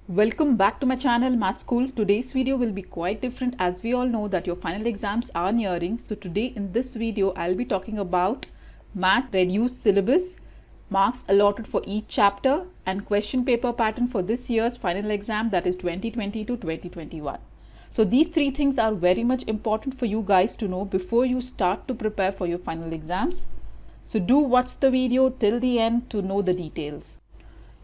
Welcome back to my channel Math School. Today's video will be quite different as we all know that your final exams are nearing. So today in this video I'll be talking about math reduced syllabus, marks allotted for each chapter and question paper pattern for this year's final exam, that is 2020 to 2021. So these three things are very much important for you guys to know before you start to prepare for your final exams. So do watch the video till the end to know the details.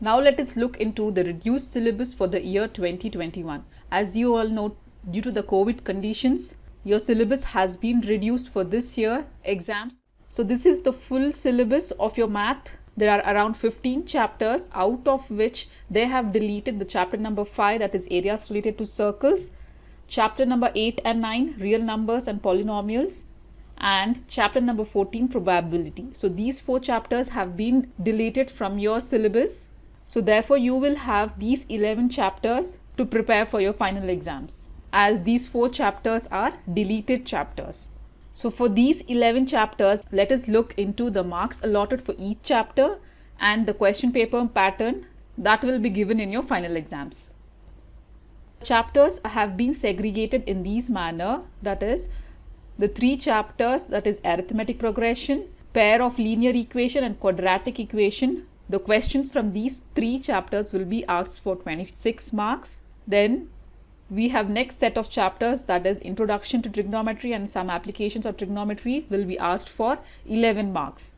Now let us look into the reduced syllabus for the year 2021. As you all know, due to the COVID conditions, your syllabus has been reduced for this year exams. So this is the full syllabus of your math. There are around 15 chapters, out of which they have deleted the chapter number 5, that is areas related to circles, chapter number 8 and 9, real numbers and polynomials, and chapter number 14, probability. So these 4 chapters have been deleted from your syllabus. So therefore you will have these 11 chapters to prepare for your final exams, as these 4 chapters are deleted chapters. So for these 11 chapters, let us look into the marks allotted for each chapter and the question paper pattern that will be given in your final exams. Chapters have been segregated in these manner, that is the 3 chapters, that is arithmetic progression, pair of linear equation and quadratic equation. The questions from these 3 chapters will be asked for 26 marks. Then we have next set of chapters, that is introduction to trigonometry and some applications of trigonometry, will be asked for 11 marks.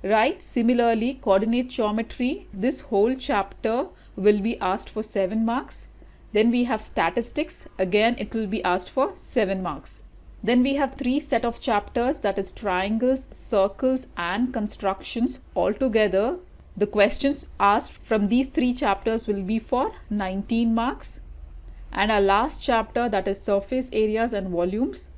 Right? Similarly, coordinate geometry, this whole chapter will be asked for 7 marks. Then we have statistics, again it will be asked for 7 marks. Then we have 3 set of chapters, that is triangles, circles and constructions. Altogether, the questions asked from these 3 chapters will be for 19 marks. And our last chapter, that is surface areas and volumes,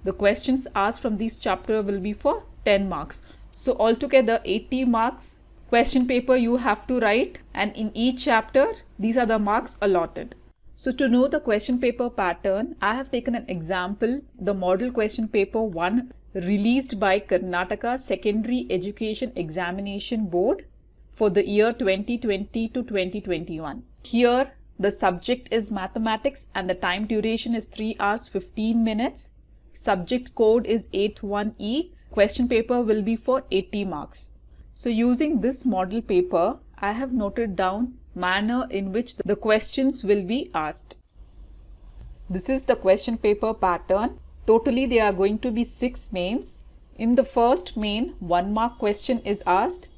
the questions asked from this chapter will be for 10 marks. So altogether 80 marks question paper you have to write, and in each chapter these are the marks allotted. So to know the question paper pattern, I have taken an example, the model question paper 1 released by Karnataka Secondary Education Examination Board for the year 2020 to 2021. Here the subject is mathematics and the time duration is 3 hours 15 minutes. Subject code is 81E. Question paper will be for 80 marks. So using this model paper, I have noted down manner in which the questions will be asked. This is the question paper pattern. Totally there are going to be 6 mains. In the first main, 1 mark question is asked.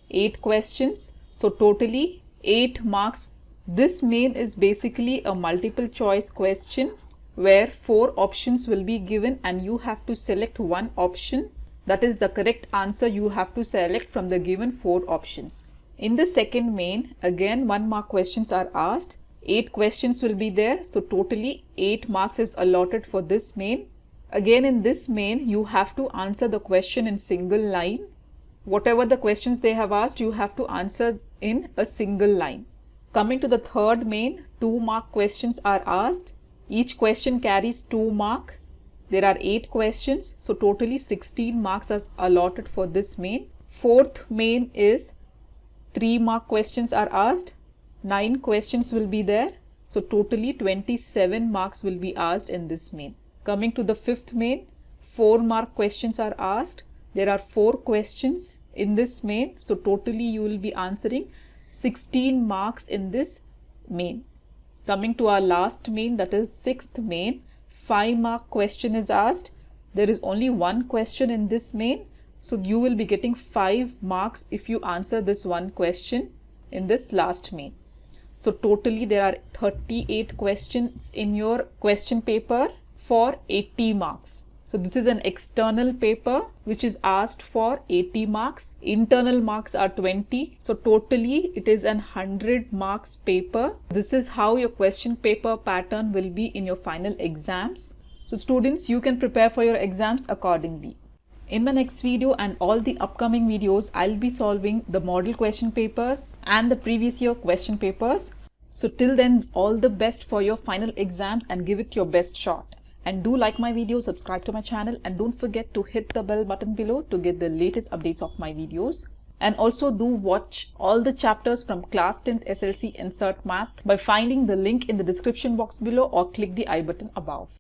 8 questions, so totally 8 marks. This main is basically a multiple choice question where 4 options will be given and you have to select one option, that is the correct answer you have to select from the given 4 options. In the second main, again 1 mark questions are asked. 8 questions will be there, so totally 8 marks is allotted for this main. Again in this main you have to answer the question in single line. Whatever the questions they have asked, you have to answer in a single line. Coming to the third main, 2 mark questions are asked. Each question carries 2 marks. There are 8 questions, so totally 16 marks are allotted for this main. Fourth main is 3 mark questions are asked. 9 questions will be there, so totally 27 marks will be asked in this main. Coming to the fifth main, 4 mark questions are asked. There are 4 questions in this main, so totally you will be answering 16 marks in this main. Coming to our last main, that is 6th main, 5 mark question is asked. There is only 1 question in this main, so you will be getting 5 marks if you answer this 1 question in this last main. So totally there are 38 questions in your question paper for 80 marks. So this is an external paper which is asked for 80 marks. Internal marks are 20. So totally it is an 100 marks paper. This is how your question paper pattern will be in your final exams. So students, you can prepare for your exams accordingly. In my next video and all the upcoming videos, I'll be solving the model question papers and the previous year question papers. So till then, all the best for your final exams and give it your best shot. And do like my video, subscribe to my channel, and don't forget to hit the bell button below to get the latest updates of my videos. And also do watch all the chapters from class 10th SLC Insert Math by finding the link in the description box below or click the I button above.